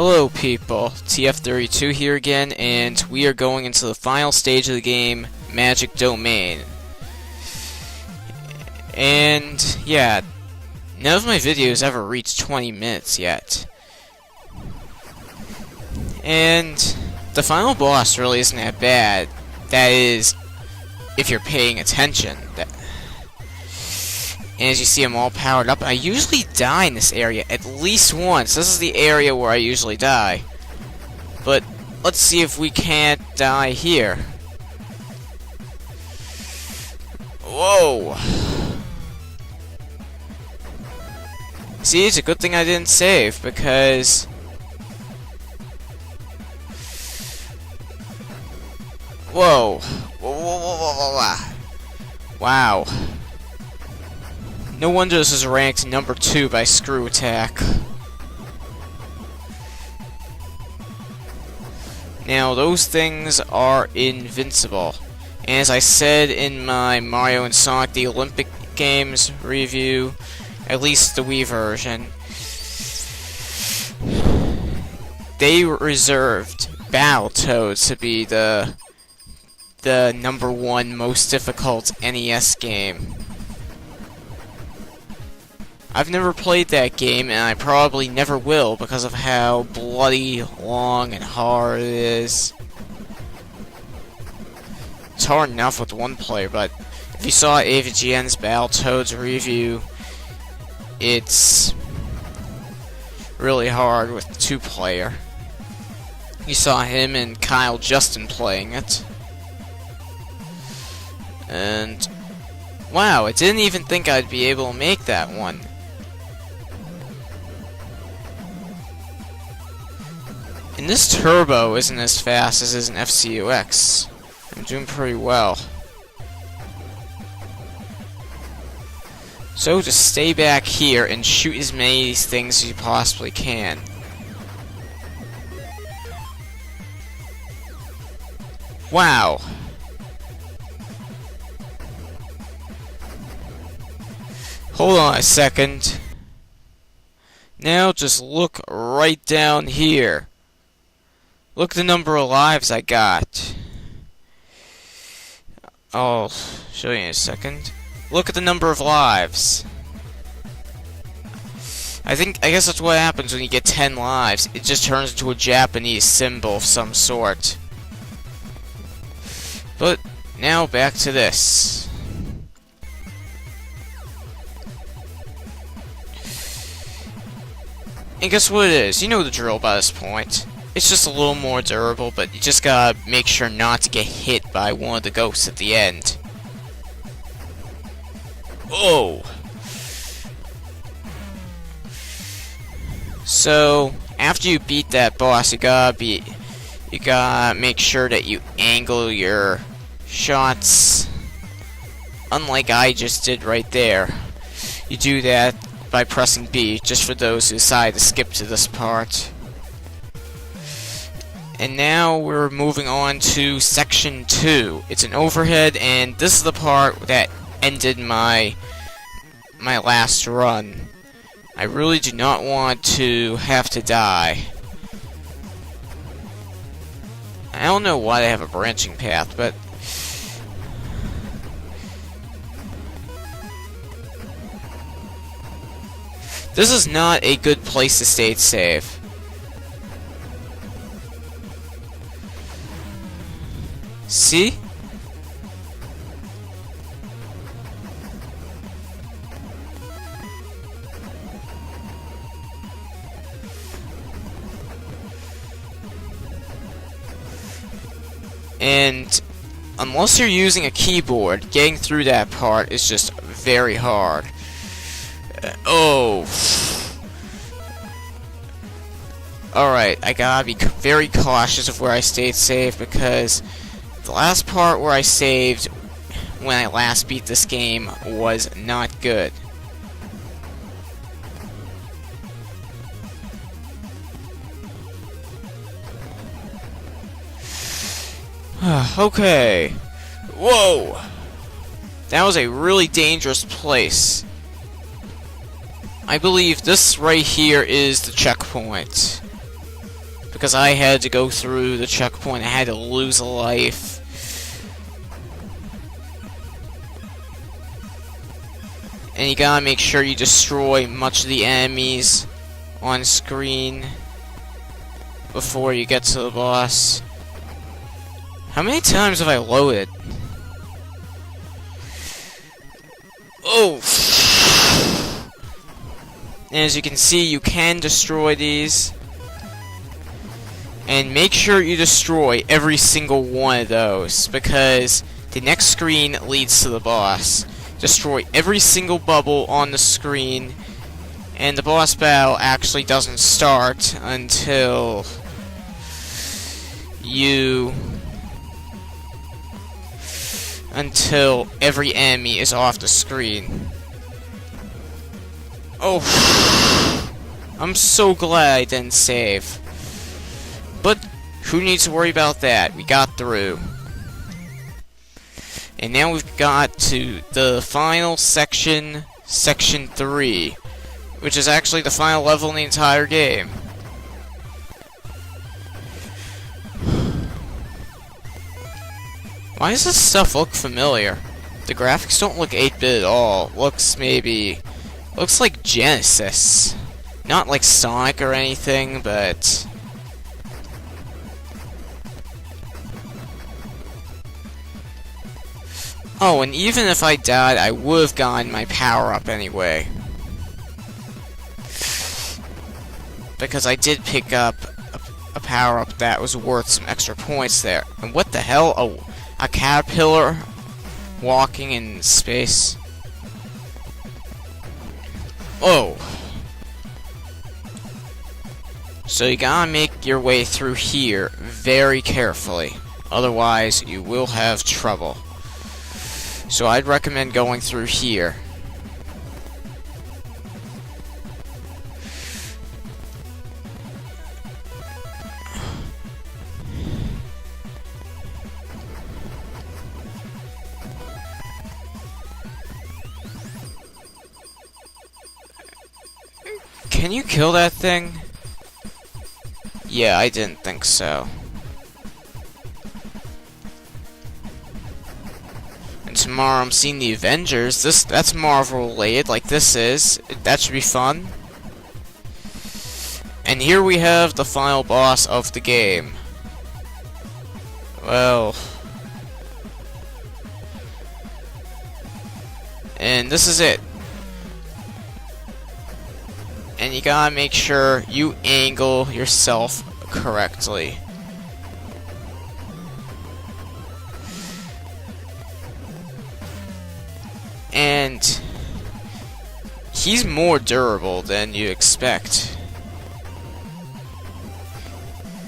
Hello people, TF32 here again, and we are going into the final stage of the game, Magik Domain. And yeah, none of my videos ever reached 20 minutes yet. And the final boss really isn't that bad. That is, if you're paying attention. And as you see, I'm all powered up. I usually die in this area at least once. This is the area where I usually die. But let's see if we can't die here. Whoa! See, it's a good thing I didn't save, because... Whoa! Whoa, whoa, whoa, whoa, whoa. Wow. No wonder this is ranked number 2 by Screw Attack. Now, those things are invincible. And as I said in my Mario and Sonic the Olympic Games review, at least the Wii version, they reserved Battletoads to be the number 1 most difficult NES game. I've never played that game, and I probably never will because of how bloody, long, and hard it is. It's hard enough with one player, but if you saw AVGN's Battletoads review, it's really hard with 2-player. You saw him and Kyle Justin playing it. And wow, I didn't even think I'd be able to make that one. And this turbo isn't as fast as is an FCUX. I'm doing pretty well. So just stay back here and shoot as many of these things as you possibly can. Wow. Hold on a second. Now just look right down here. Look at the number of lives I got. I'll show you in a second. Look at the number of lives. I guess that's what happens when you get 10 lives. It just turns into a Japanese symbol of some sort. But now back to this. And guess what it is? You know the drill by this point. It's just a little more durable, but you just gotta make sure not to get hit by one of the ghosts at the end. Oh! So, after you beat that boss, you gotta make sure that you angle your shots, unlike I just did right there. You do that by pressing B, just for those who decide to skip to this part. And now we're moving on to section 2. It's an overhead, and this is the part that ended my last run. I really do not want to have to die. I don't know why they have a branching path, but this is not a good place to state save. See? And unless you're using a keyboard, getting through that part is just very hard. Oh. Alright, I gotta be very cautious of where I stayed safe, because the last part where I saved when I last beat this game was not good. Okay. Whoa! That was a really dangerous place. I believe this right here is the checkpoint. because I had to go through the checkpoint. I had to lose a life. And you gotta make sure you destroy much of the enemies on screen before you get to the boss. How many times have I loaded? Oh! And as you can see, you can destroy these. And make sure you destroy every single one of those, because the next screen leads to the boss. Destroy every single bubble on the screen, and the boss battle actually doesn't start until every enemy is off the screen. Oh, I'm so glad I didn't save. But who needs to worry about that? We got through. And now we've got to the final section, Section 3, which is actually the final level in the entire game. Why does this stuff look familiar? The graphics don't look 8-bit at all. Looks like Genesis. Not like Sonic or anything, but... Oh, and even if I died, I would have gotten my power-up anyway. Because I did pick up a power-up that was worth some extra points there. And what the hell? Oh, a caterpillar walking in space. Oh. So you gotta make your way through here very carefully. Otherwise, you will have trouble. So I'd recommend going through here. Can you kill that thing? Yeah, I didn't think so. And tomorrow I'm seeing the Avengers. That's Marvel related, like this is. That should be fun. And here we have the final boss of the game. Well... And this is it. And you gotta make sure you angle yourself correctly. And he's more durable than you expect.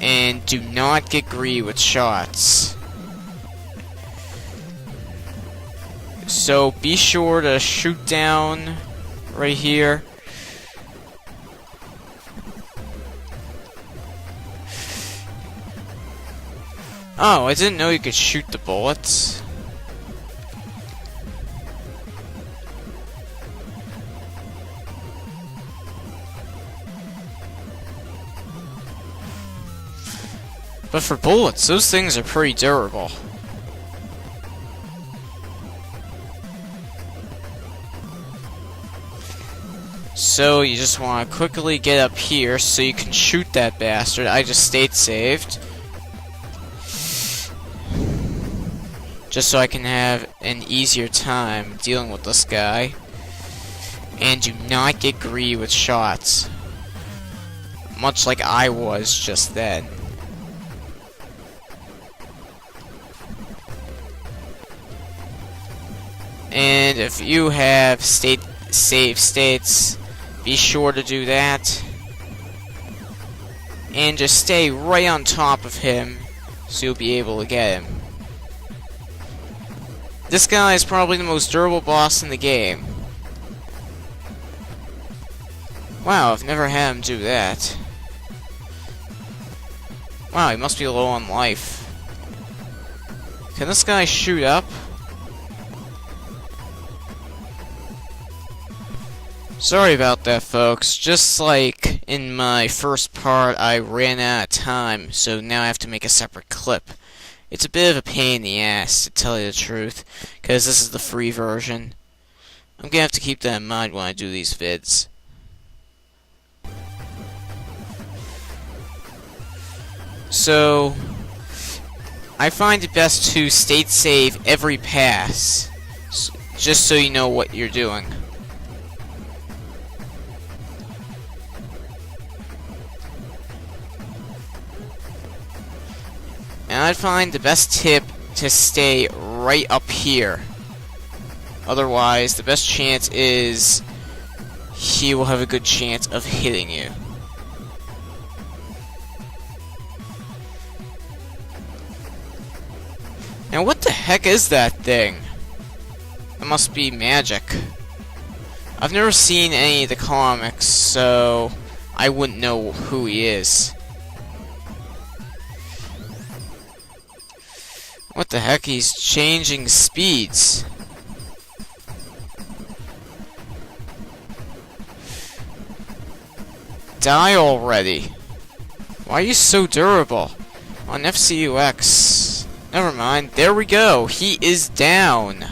And do not get greedy with shots. So be sure to shoot down right here. Oh, I didn't know you could shoot the bullets. But for bullets, those things are pretty durable. So you just want to quickly get up here so you can shoot that bastard. I just stayed saved. Just so I can have an easier time dealing with this guy. And do not get greedy with shots. Much like I was just then. And if you have save states, be sure to do that. And just stay right on top of him so you'll be able to get him. This guy is probably the most durable boss in the game. Wow, I've never had him do that. Wow, he must be low on life. Can this guy shoot up? Sorry about that, folks. Just like in my first part I ran out of time, so now I have to make a separate clip. It's a bit of a pain in the ass, to tell you the truth, because this is the free version. I'm gonna have to keep that in mind when I do these vids. So, I find it best to state save every pass, just so you know what you're doing. And I'd find the best tip to stay right up here. Otherwise, the best chance is he will have a good chance of hitting you. Now what the heck is that thing? It must be Magik. I've never seen any of the comics, so I wouldn't know who he is. What the heck? He's changing speeds. Die already. Why are you so durable? On FCUX. Never mind. There we go. He is down.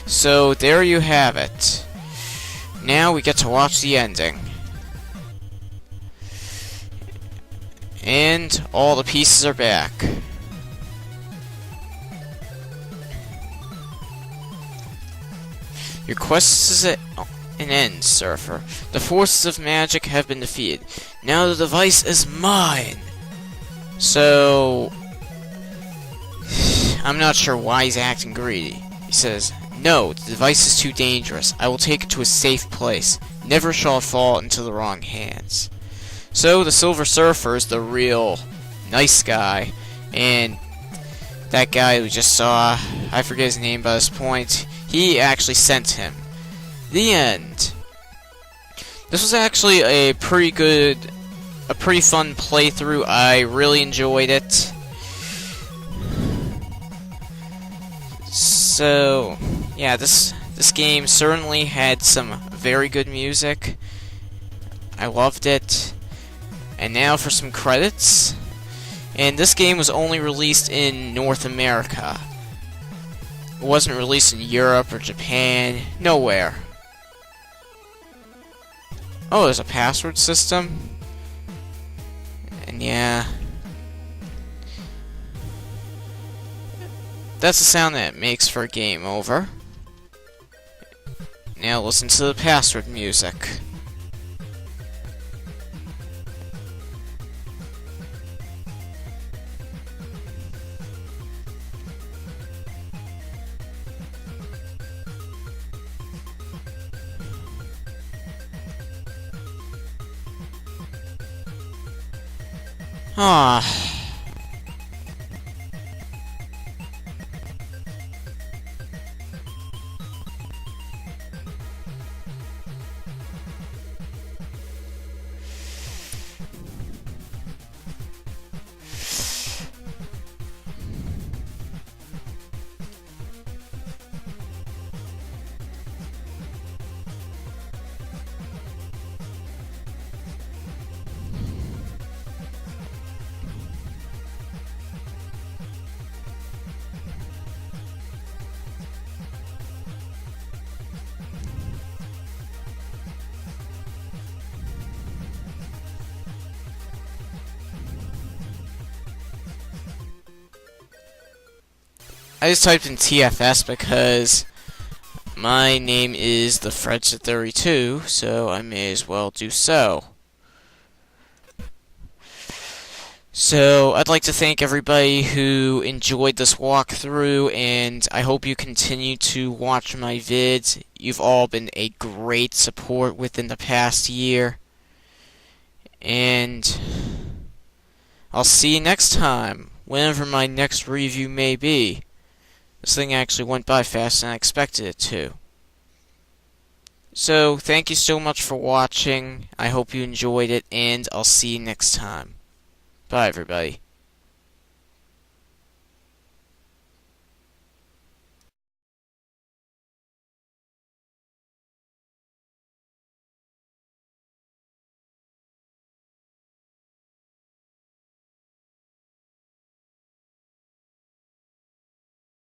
So there you have it. Now we get to watch the ending. And all the pieces are back. Your quest is at an end, Surfer. The forces of Magik have been defeated. Now the device is mine! So... I'm not sure why he's acting greedy. He says, "No, the device is too dangerous. I will take it to a safe place. Never shall it fall into the wrong hands." So the Silver Surfer is the real nice guy, and that guy we just saw, I forget his name by this point, he actually sent him. The end. This was actually a pretty fun playthrough. I really enjoyed it. So, yeah, this game certainly had some very good music. I loved it. And now for some credits. And this game was only released in North America. It wasn't released in Europe or Japan. Nowhere. Oh, there's a password system. And yeah. That's the sound that it makes for game over. Now listen to the password music. Ah. I just typed in TFS because my name is the TF32's, so I may as well do so. So, I'd like to thank everybody who enjoyed this walkthrough, and I hope you continue to watch my vids. You've all been a great support within the past year. And I'll see you next time, whenever my next review may be. This thing actually went by faster than I expected it to. So, thank you so much for watching. I hope you enjoyed it, and I'll see you next time. Bye, everybody.